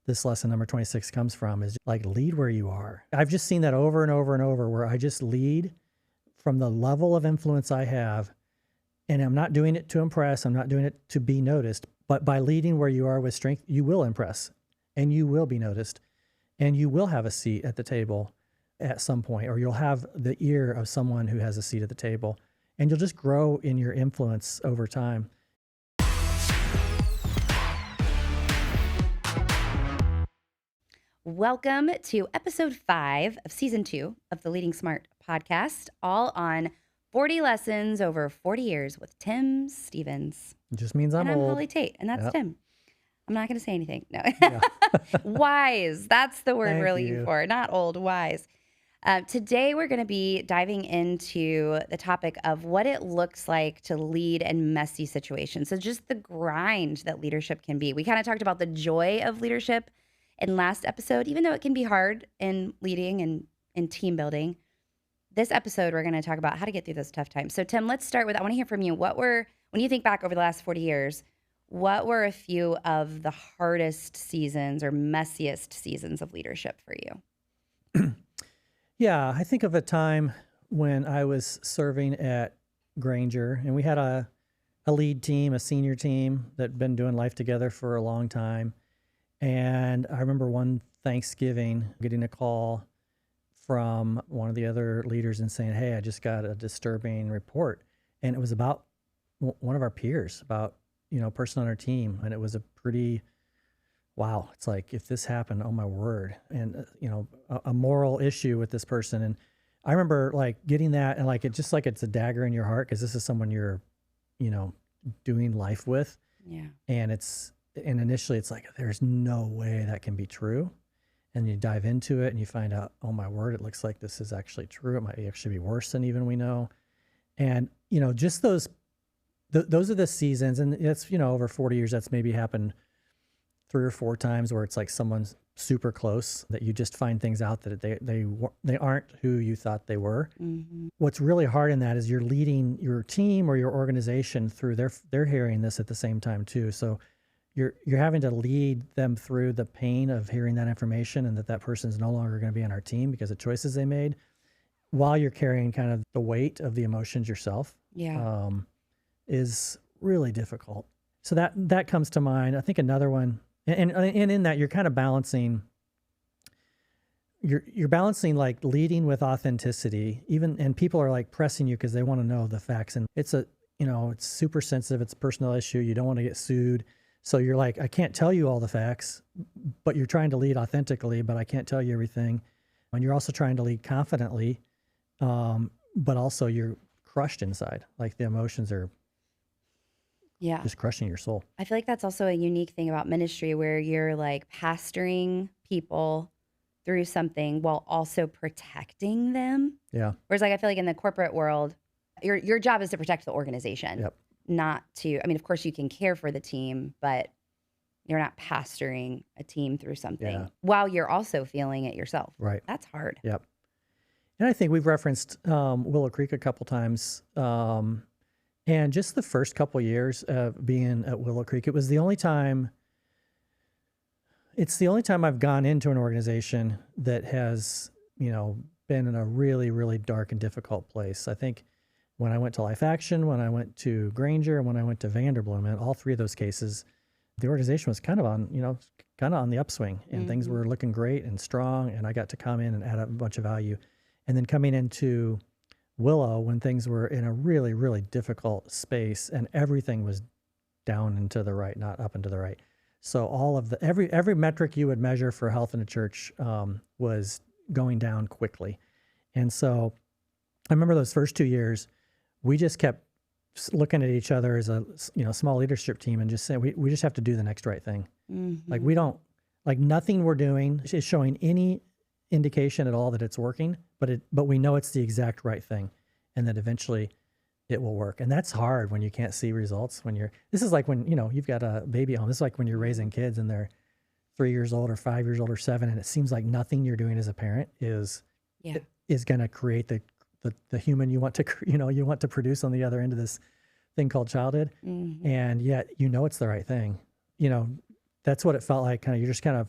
this lesson number 26 comes from, is like lead where you are. I've just seen that over and over and over, where I just lead from the level of influence I have. And I'm not doing it to impress. I'm not doing it to be noticed. But by leading where you are with strength, you will impress and you will be noticed and you will have a seat at the table at some point, or you'll have the ear of someone who has a seat at the table, and you'll just grow in your influence over time. Welcome to episode 5 of season 2 of the LeadingSmart podcast, all on 40 lessons over 40 years with Tim Stevens. It just means I'm and old. I'm Holly Tate, and that's Yep. Tim. I'm not going to say anything. No. Yeah. Wise. That's the word Thank we're looking you. for. Not old, wise. Today, we're going to be diving into the topic of what it looks like to lead in messy situations. So just the grind that leadership can be. We kind of talked about the joy of leadership in last episode, even though it can be hard in leading and in team building. This episode, we're going to talk about how to get through those tough times. So Tim, let's start with, I want to hear from you. When you think back over the last 40 years, what were a few of the hardest seasons or messiest seasons of leadership for you? Yeah, I think of a time when I was serving at Granger, and we had a lead team, a senior team that had been doing life together for a long time. And I remember one Thanksgiving getting a call from one of the other leaders and saying, "Hey, I just got a disturbing report." And it was about one of our peers, about, a person on our team. And it was a pretty, wow, it's like, if this happened, oh my word. And, a moral issue with this person. And I remember like getting that, and like, it's a dagger in your heart, because this is someone you're, doing life with. Yeah. And initially it's like, there's no way that can be true. And you dive into it and you find out, oh my word, it looks like this is actually true. It might actually be worse than even we know. And, just those are the seasons. And it's, over 40 years, that's maybe happened 3 or 4 times, where it's like someone's super close that you just find things out that they aren't who you thought they were. Mm-hmm. What's really hard in that is you're leading your team or your organization through they're hearing this at the same time too. So you're having to lead them through the pain of hearing that information, and that person's no longer going to be on our team because of choices they made, while you're carrying kind of the weight of the emotions yourself. Yeah. Is really difficult. So that comes to mind. I think another one, and in that, you're kind of balancing. You're balancing like leading with authenticity, and people are like pressing you because they want to know the facts, and it's super sensitive. It's a personal issue. You don't want to get sued. So you're like, I can't tell you all the facts, but you're trying to lead authentically, but I can't tell you everything. And you're also trying to lead confidently, but also you're crushed inside. Like the emotions are just crushing your soul. I feel like that's also a unique thing about ministry, where you're like pastoring people through something while also protecting them. Yeah. Whereas like, I feel like in the corporate world, your job is to protect the organization. Yep. Not to, of course you can care for the team, but you're not pastoring a team through something while you're also feeling it yourself. Right. That's hard. Yep. And I think we've referenced Willow Creek a couple times. And just the first couple years of being at Willow Creek, it's the only time I've gone into an organization that has, been in a really, really dark and difficult place. I think when I went to Life Action, when I went to Granger, and when I went to Vanderbloom, in all 3 of those cases, the organization was kind of on the upswing, and things were looking great and strong, and I got to come in and add a bunch of value. And then coming into Willow, when things were in a really, really difficult space, and everything was down and to the right, not up and to the right. So all of every metric you would measure for health in a church was going down quickly. And so I remember those first 2 years, we just kept looking at each other as a small leadership team and just saying, we just have to do the next right thing. Mm-hmm. Like we don't, like nothing we're doing is showing any indication at all that it's working, but we know it's the exact right thing, and that eventually it will work. And that's hard when you can't see results. This is like when, you've got a baby at home. This is like when you're raising kids and they're 3 years old or 5 years old or 7, and it seems like nothing you're doing as a parent is going to create the human you want to produce on the other end of this thing called childhood. Mm-hmm. And yet, it's the right thing. That's what it felt like. You're just kind of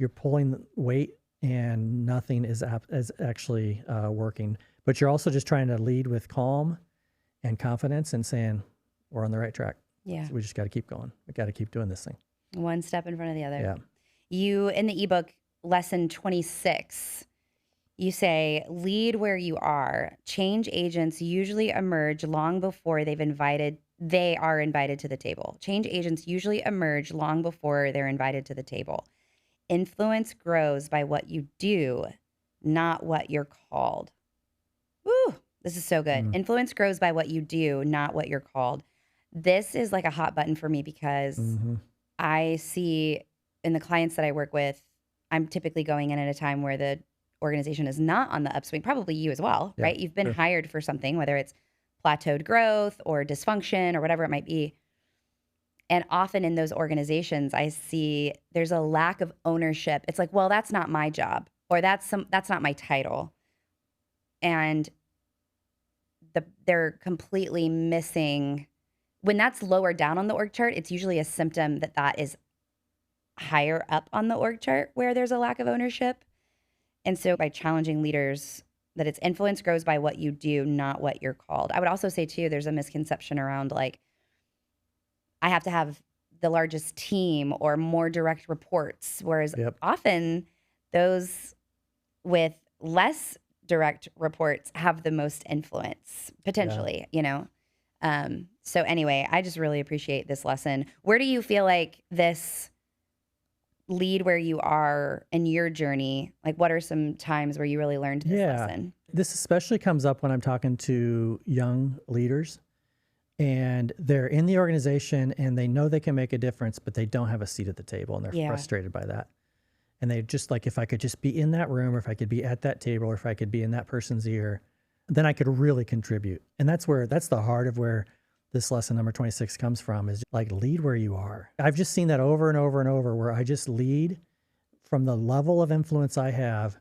you're pulling the weight and nothing is actually working. But you're also just trying to lead with calm and confidence and saying, we're on the right track. Yeah. So we just got to keep going. We got to keep doing this thing. One step in front of the other. Yeah. You, in the ebook, lesson 26, you say, lead where you are. Change agents usually emerge long before they are invited to the table. Change agents usually emerge long before they're invited to the table. Influence grows by what you do, not what you're called. Woo, this is so good. Influence grows by what you do, not what you're called. This is like a hot button for me because I see in the clients that I work with, I'm typically going in at a time where the organization is not on the upswing, probably you as well, right? You've been hired for something, whether it's plateaued growth or dysfunction or whatever it might be. And often in those organizations, I see there's a lack of ownership. It's like, well, that's not my job, or that's not my title. And they're completely missing. When that's lower down on the org chart, it's usually a symptom that is higher up on the org chart where there's a lack of ownership. And so by challenging leaders that its influence grows by what you do, not what you're called. I would also say too, there's a misconception around like, I have to have the largest team or more direct reports, whereas often those with less direct reports have the most influence potentially, So anyway, I just really appreciate this lesson. Where do you feel like this lead where you are in your journey? Like, what are some times where you really learned this lesson? This especially comes up when I'm talking to young leaders and they're in the organization and they know they can make a difference, but they don't have a seat at the table and they're frustrated by that. And they just like, if I could just be in that room, or if I could be at that table, or if I could be in that person's ear, then I could really contribute. And that's the heart of where this lesson number 26 comes from, is like, lead where you are. I've just seen that over and over and over, where I just lead from the level of influence I have.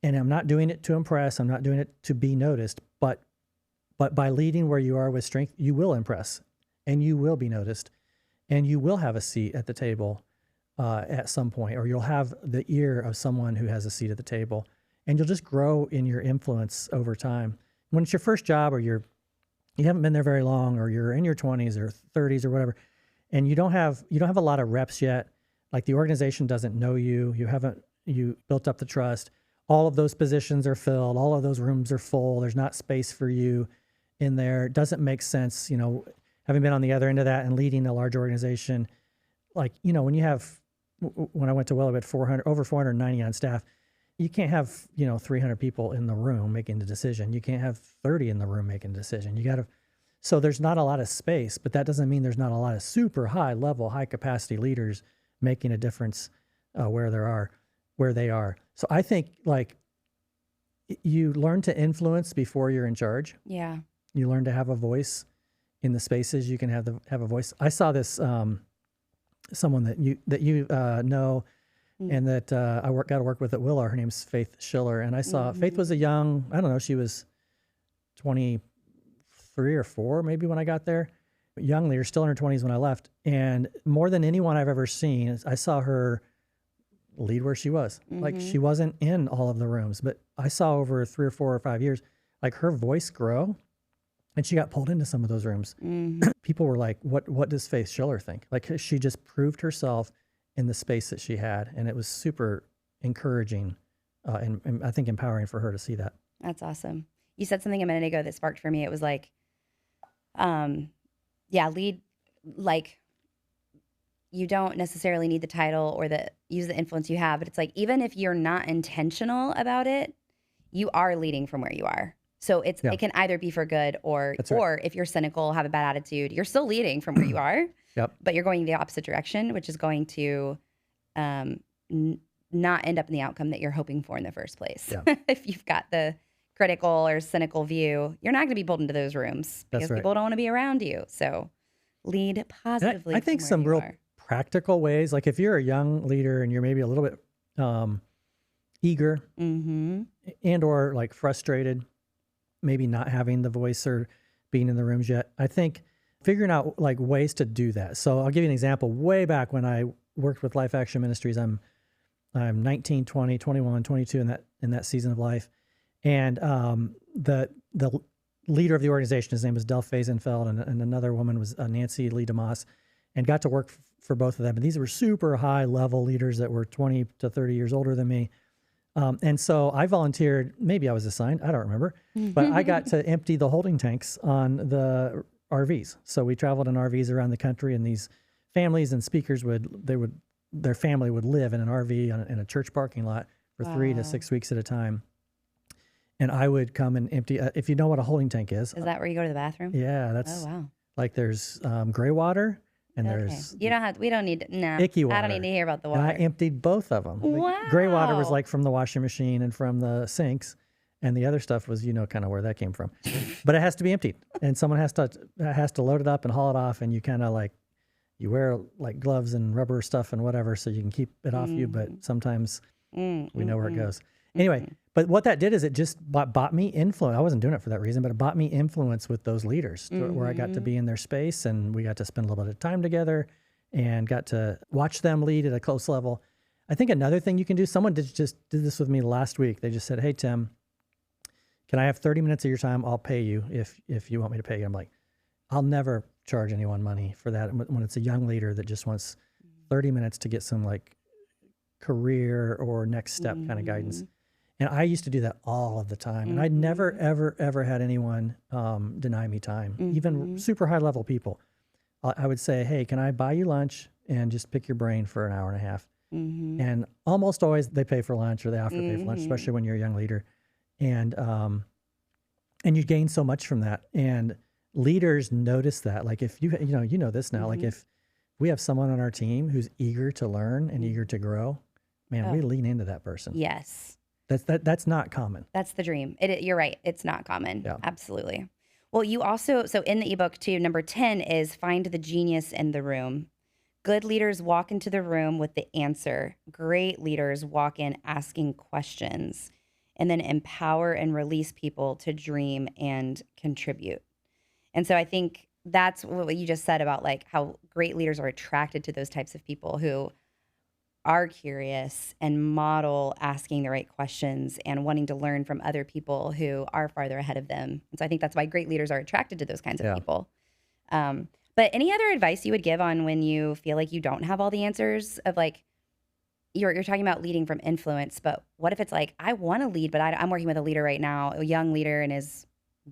And I'm not doing it to impress. I'm not doing it to be noticed, but by leading where you are with strength, you will impress and you will be noticed and you will have a seat at the table at some point, or you'll have the ear of someone who has a seat at the table, and you'll just grow in your influence over time. When it's your first job, or you haven't been there very long, or you're in your 20s or 30s or whatever, and you don't have a lot of reps yet, like the organization doesn't know you, you built up the trust, all of those positions are filled, all of those rooms are full, there's not space for you in there. It doesn't make sense, having been on the other end of that and leading a large organization, like, when I went to Willow, at over 490 on staff, you can't have, 300 people in the room making the decision. You can't have 30 in the room making the decision. So there's not a lot of space, but that doesn't mean there's not a lot of super high level, high capacity leaders making a difference where they are. So I think like you learn to influence before you're in charge. Yeah. You learn to have a voice in the spaces. You can have a voice. I saw this, someone that you know, and that I got to work with at Willow. Her name's Faith Schiller, and I saw Faith was a young, I don't know, she was 23 or 4 maybe when I got there, young leader, still in her 20s when I left. And more than anyone I've ever seen, I saw her lead where she was. Like, she wasn't in all of the rooms, but I saw over 3 or 4 or 5 years, like, her voice grow. And she got pulled into some of those rooms. People were like, what does Faith Schiller think? Like, she just proved herself in the space that she had. And it was super encouraging and I think empowering for her to see that. That's awesome. You said something a minute ago that sparked for me. It was like, lead, like, you don't necessarily need the title or use the influence you have, but it's like, even if you're not intentional about it, you are leading from where you are. So it can either be for good or if you're cynical, have a bad attitude, you're still leading from where you are, but you're going the opposite direction, which is going to not end up in the outcome that you're hoping for in the first place. Yeah. If you've got the critical or cynical view, you're not going to be pulled into those rooms because people don't want to be around you. So lead positively. I think some real practical ways, like if you're a young leader and you're maybe a little bit eager and or like frustrated, maybe not having the voice or being in the rooms yet, I think figuring out like ways to do that. So I'll give you an example. Way back when I worked with Life Action Ministries, I'm I'm 19, 20, 21, 22 in that season of life. And the leader of the organization, his name was Del Fazenfeld, and another woman was Nancy Lee DeMoss, and got to work for both of them. And these were super high level leaders that were 20 to 30 years older than me. And so I volunteered, maybe I was assigned, I don't remember, but I got to empty the holding tanks on the RVs. So we traveled in RVs around the country, and these families and speakers their family would live in an RV in a church parking lot for 3 to 6 weeks at a time. And I would come and empty, if you know what a holding tank is. Is that where you go to the bathroom? Yeah, that's Oh, wow. like there's gray water and Okay. there's We don't need, no, icky water. I don't need to hear about the And I water. emptied both of them. The gray water was Wow. like from the washing machine and from the sinks. And the other stuff was, kind of where that came from. But it has to be emptied. And someone has to load it up and haul it off. And you kind of you wear like gloves and rubber stuff and whatever so you can keep it off you. But sometimes we know where it goes. Anyway, but what that did is it just bought me influence. I wasn't doing it for that reason, but it bought me influence with those leaders where I got to be in their space, and we got to spend a little bit of time together and got to watch them lead at a close level. I think another thing you can do, someone did this with me last week. They just said, "Hey, Tim, can I have 30 minutes of your time? I'll pay you if you want me to pay you." I'm like, I'll never charge anyone money for that. When it's a young leader that just wants 30 minutes to get some like career or next step kind of guidance. And I used to do that all of the time. And I'd never, ever, ever had anyone deny me time, even super high level people. I would say, "Hey, can I buy you lunch and just pick your brain for an hour and a half?" And almost always they pay for lunch or they offer to pay for lunch, especially when you're a young leader. And you gain so much from that. And leaders notice that. Like if you know this now, like if we have someone on our team who's eager to learn and eager to grow, man, we lean into that person. Yes. That's not common. That's the dream. You're right. It's not common. Yeah. Absolutely. Well, you also, so in the ebook too, number 10 is find the genius in the room. Good leaders walk into the room with the answer. Great leaders walk in asking questions, and then empower and release people to dream and contribute. And so I think that's what you just said about like how great leaders are attracted to those types of people who are curious and model asking the right questions and wanting to learn from other people who are farther ahead of them. And so I think that's why great leaders are attracted to those kinds of people. But any other advice you would give on when you feel like you don't have all the answers of like, you're talking about leading from influence, but what if it's like, I want to lead, but I'm working with a leader right now, a young leader in his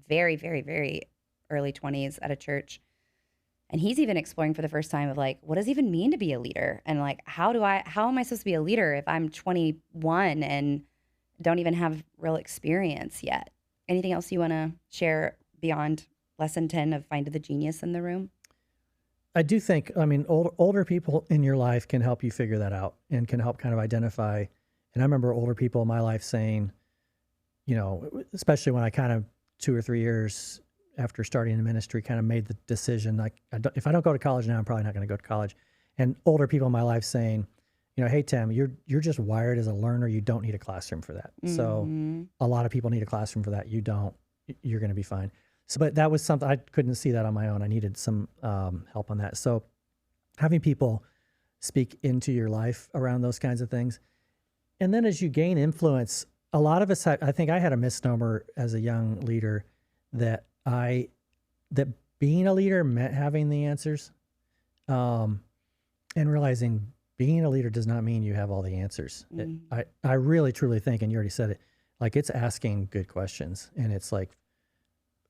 very, very, very early 20s at a church. And he's even exploring for the first time of like, what does it even mean to be a leader? And like, how am I supposed to be a leader if I'm 21 and don't even have real experience yet? Anything else you want to share beyond lesson 10 of find the genius in the room? I do think, older people in your life can help you figure that out and can help kind of identify. And I remember older people in my life saying, especially when I kind of 2 or 3 years after starting the ministry, kind of made the decision, like, if I don't go to college now, I'm probably not going to go to college. And older people in my life saying, "Hey, Tim, you're just wired as a learner. You don't need a classroom for that." So a lot of people need a classroom for that. You don't. You're going to be fine. So, but that was something, I couldn't see that on my own. I needed some help on that. So having people speak into your life around those kinds of things. And then as you gain influence, a lot of us, I think I had a misnomer as a young leader that being a leader meant having the answers, and realizing being a leader does not mean you have all the answers. I really, truly think, and you already said it, like it's asking good questions, and it's like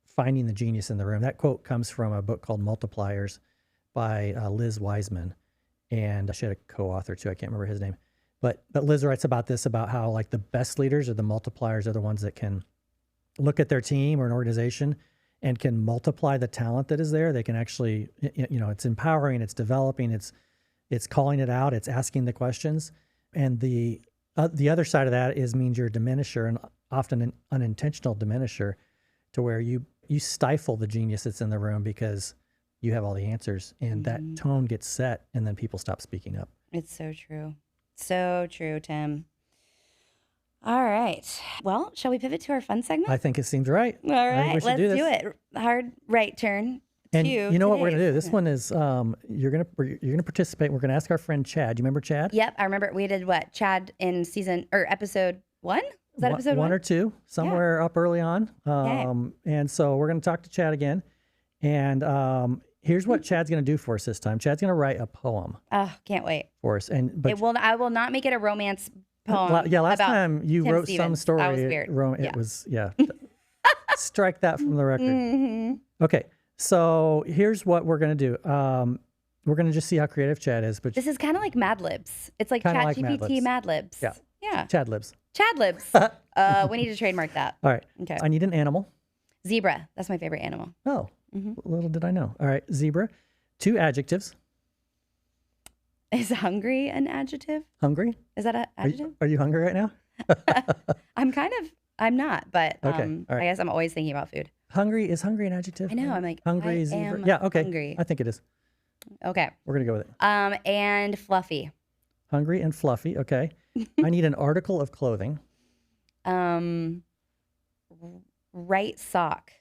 finding the genius in the room. That quote comes from a book called Multipliers by Liz Wiseman, and she had a co-author too. I can't remember his name, but Liz writes about this, about how like the best leaders or the multipliers are the ones that can look at their team or an organization and can multiply the talent that is there. They can actually, it's empowering, it's developing, it's calling it out, it's asking the questions. And the other side of that means you're a diminisher, and often an unintentional diminisher, to where you stifle the genius that's in the room because you have all the answers, and that tone gets set, and then people stop speaking up. It's so true. So true, Tim. All right. Well, shall we pivot to our fun segment? I think it seems right. All right, let's do it. Hard right turn. And to you know what we're gonna do? today's This one is you're gonna participate. We're gonna ask our friend Chad. Do you remember Chad? Yep, I remember we did what? Chad in season or episode 1? Was that episode 1? One or two, somewhere up early on. Okay. And so we're gonna talk to Chad again. And here's what Chad's gonna do for us this time. Chad's gonna write a poem Oh, can't wait. for us. And I will not make it a romance poem. yeah, last about time you Tim wrote Stevens. some story. That was weird. It was strike that from the record. Mm-hmm. Okay, so here's what we're gonna do. We're gonna just see how creative Chad is, but This is kind of like Mad Libs. It's like Kinda like Mad ChatGPT Libs. Mad Libs. Yeah. Yeah. Chad lives. Chad Libs. We need to trademark that. All right. Okay. I need an animal. Zebra. That's my favorite animal. Oh, Mm-hmm. little did I know. All right, zebra. 2 adjectives. Is hungry an adjective? Hungry. Is that an adjective? Are you hungry right now? I'm not, but Okay, all right. I guess I'm always thinking about food. Hungry is hungry an adjective? I know. I'm like, hungry. I Zebra. am Yeah. Okay. hungry. I think it is. Okay. We're gonna go with it. And fluffy. Hungry and fluffy. Okay. I need an article of clothing. Right sock.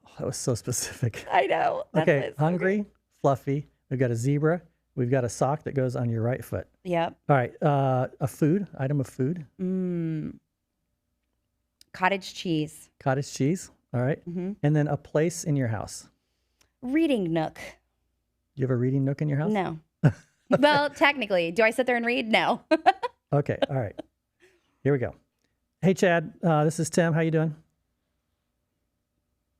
Oh, that was so specific. I know. That's Okay. it. Hungry, fluffy. We've got a zebra. We've got a sock that goes on your right foot. Yep. All right. A food item of food. Cottage cheese. Cottage cheese. All right. Mm-hmm. And then a place in your house. Reading nook. Do you have a reading nook in your house? No. Well, technically, do I sit there and read? No. Okay. All right. Here we go. Hey, Chad. This is Tim. How you doing?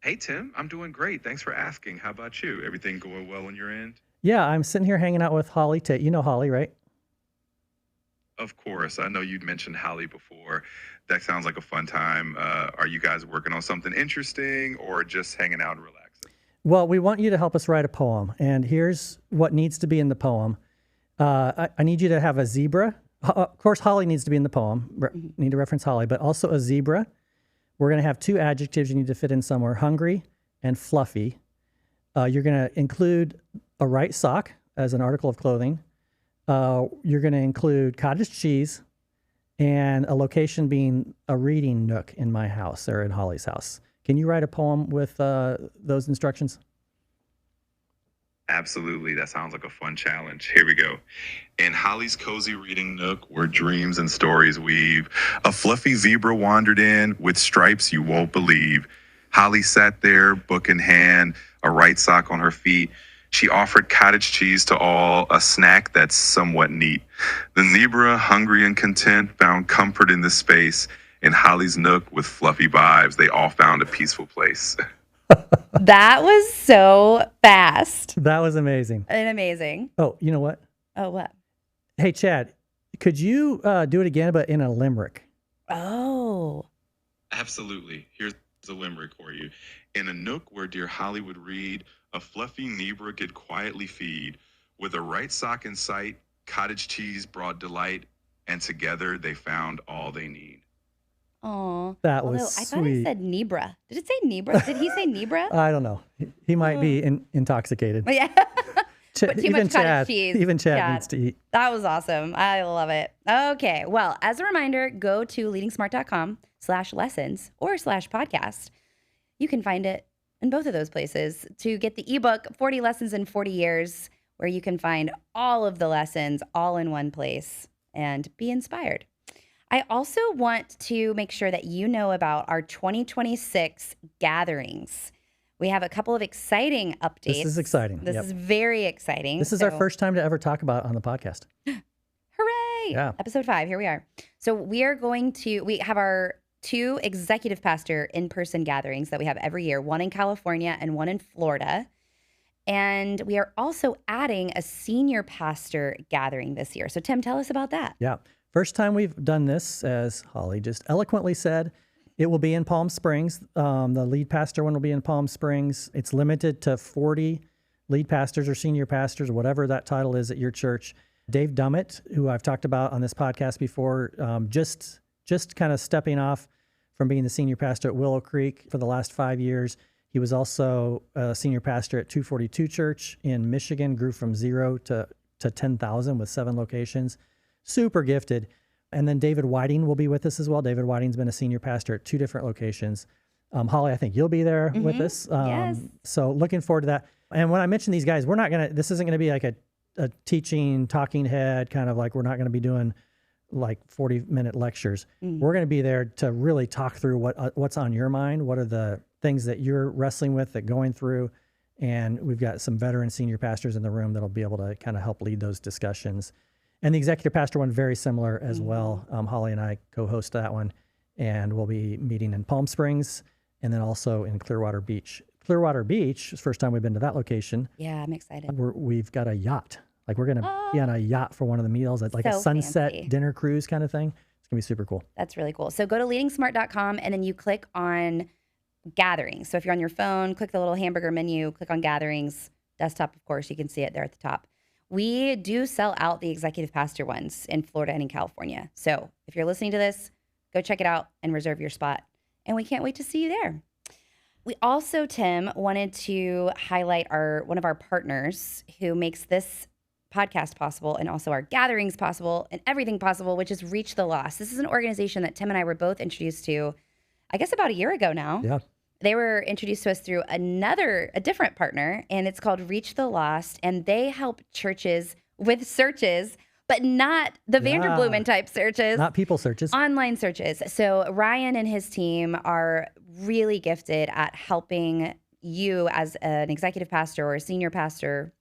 Hey, Tim, I'm doing great. Thanks for asking. How about you? Everything going well on your end? Yeah, I'm sitting here hanging out with Holly Tate. You know Holly, right? Of course. I know you'd mentioned Holly before. That sounds like a fun time. Are you guys working on something interesting or just hanging out and relaxing? Well, we want you to help us write a poem. And here's what needs to be in the poem. I need you to have a zebra. Of course, Holly needs to be in the poem. Need to reference Holly, but also a zebra. We're going to have 2 adjectives you need to fit in somewhere, hungry and fluffy. You're going to include a right sock as an article of clothing. You're going to include cottage cheese and a location being a reading nook in my house or in Holly's house. Can you write a poem with those instructions? Absolutely. That sounds like a fun challenge. Here we go. In Holly's cozy reading nook where dreams and stories weave, a fluffy zebra wandered in with stripes you won't believe. Holly sat there, book in hand, a right sock on her feet. She offered cottage cheese to all, a snack that's somewhat neat. The zebra, hungry and content, found comfort in this space. In Holly's nook with fluffy vibes, they all found a peaceful place. That was so fast That was amazing. and amazing. Oh, you know what? Oh, what? Hey, Chad, could you do it again, but in a limerick? Oh. Absolutely. Here's a limerick for you. In a nook where dear Holly would read, a fluffy zebra could quietly feed. With a right sock in sight, cottage cheese brought delight, and together they found all they need. Oh. That Although was I thought sweet. it said Nebra. Did it say Nebra? Did he say Nebra? I don't know. He might be intoxicated. Yeah. But too much cottage cheese. Even Chad Yeah. needs to eat. That was awesome. I love it. Okay. Well, as a reminder, go to leadingsmart.com/lessons or /podcast. You can find it in both of those places to get the ebook, 40 Lessons in 40 Years, where you can find all of the lessons all in one place and be inspired. I also want to make sure that you know about our 2026 gatherings. We have a couple of exciting updates. This is exciting. This Yep. is very exciting. This is our first time to ever talk about it on the podcast. Hooray! Yeah. Episode 5, here we are. So we have our 2 executive pastor in-person gatherings that we have every year, one in California and one in Florida. And we are also adding a senior pastor gathering this year. So Tim, tell us about that. Yeah. First time we've done this, as Holly just eloquently said. It will be in Palm Springs. The lead pastor one will be in Palm Springs. It's limited to 40 lead pastors or senior pastors, whatever that title is at your church. Dave Dummett, who I've talked about on this podcast before, just kind of stepping off from being the senior pastor at Willow Creek for the last 5 years. He was also a senior pastor at 242 Church in Michigan, grew from 0 to 10,000 with 7 locations. Super gifted. And then David Whiting will be with us as well. David Whiting's been a senior pastor at 2 different locations. Holly, I think you'll be there with us. Yes. So looking forward to that. And when I mention these guys, this isn't going to be like a teaching, talking head, kind of like we're not going to be doing like 40-minute lectures. We're going to be there to really talk through what's on your mind. What are the things that you're wrestling with, that going through? And we've got some veteran senior pastors in the room that'll be able to kind of help lead those discussions. And the executive pastor one, very similar as well. Holly and I co-host that one, and we'll be meeting in Palm Springs and then also in Clearwater Beach. Clearwater Beach, it's the first time we've been to that location. Yeah, I'm excited. We've got a yacht. Like we're going to be on a yacht for one of the meals, like a So sunset fancy. dinner cruise kind of thing. It's going to be super cool. That's really cool. So go to leadingsmart.com and then you click on gatherings. So if you're on your phone, click the little hamburger menu, click on gatherings, desktop, of course, you can see it there at the top. We do sell out the executive pastor ones in Florida and in California. So if you're listening to this, go check it out and reserve your spot. And we can't wait to see you there. We also, Tim, wanted to highlight one of our partners who makes this podcast possible and also our gatherings possible and everything possible, which is Reach the Lost. This is an organization that Tim and I were both introduced to, I guess about a year ago now. Yeah. They were introduced to us through a different partner, and it's called Reach the Lost, and they help churches with searches, but not the Vanderblumen type searches. Not people searches. Online searches. So Ryan and his team are really gifted at helping you as an executive pastor or a senior pastor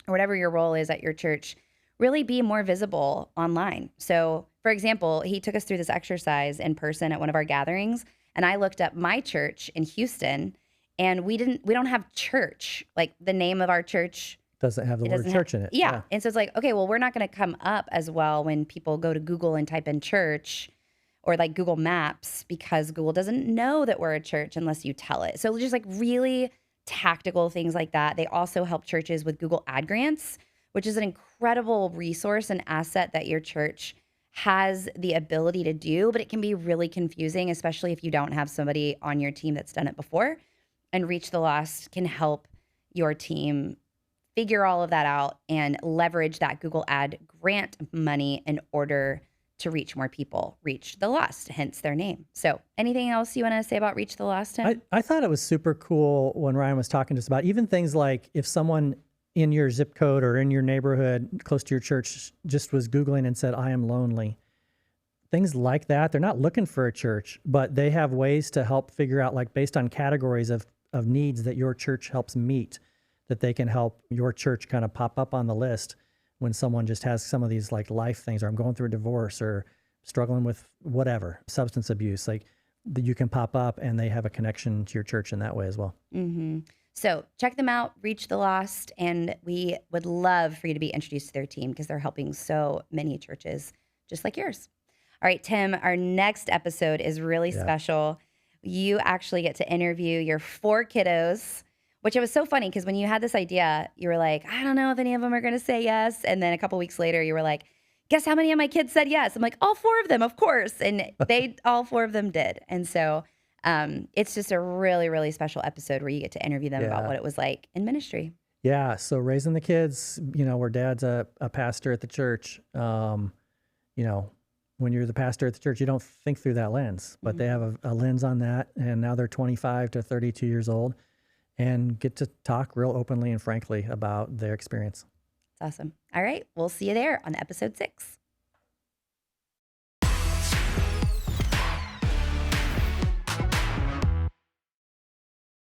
or whatever your role is at your church really be more visible online. So for example, he took us through this exercise in person at one of our gatherings, and I looked up my church in Houston, and we don't have church, like the name of our church Doesn't have the word church in it. Yeah. And so it's like, okay, well, we're not going to come up as well when people go to Google and type in church or like Google Maps, because Google doesn't know that we're a church unless you tell it. So just like really tactical things like that. They also help churches with Google Ad Grants, which is an incredible resource and asset that your church has the ability to do, but it can be really confusing, especially if you don't have somebody on your team that's done it before. And Reach the Lost can help your team figure all of that out and leverage that Google Ad Grant money in order to reach more people. Reach the Lost, hence their name. So anything else you want to say about Reach the Lost, Tim? I thought it was super cool when Ryan was talking to us about even things like if someone in your zip code or in your neighborhood close to your church just was Googling and said, I am lonely. Things like that. They're not looking for a church, but they have ways to help figure out, like based on categories of needs that your church helps meet, that they can help your church kind of pop up on the list when someone just has some of these like life things, or I'm going through a divorce or struggling with whatever, substance abuse, like you can pop up and they have a connection to your church in that way as well. Mm-hmm. So check them out, Reach the Lost, and we would love for you to be introduced to their team because they're helping so many churches just like yours. All right, Tim, our next episode is really special. You actually get to interview your 4 kiddos, which it was so funny because when you had this idea, you were like, I don't know if any of them are going to say yes. And then a couple weeks later, you were like, guess how many of my kids said yes? I'm like, all 4 of them, of course. And all 4 of them did. And so it's just a really, really special episode where you get to interview them about what it was like in ministry. Yeah. So raising the kids, where dad's a pastor at the church, when you're the pastor at the church, you don't think through that lens, but they have a lens on that. And now they're 25 to 32 years old and get to talk real openly and frankly about their experience. It's awesome. All right. We'll see you there on episode 6.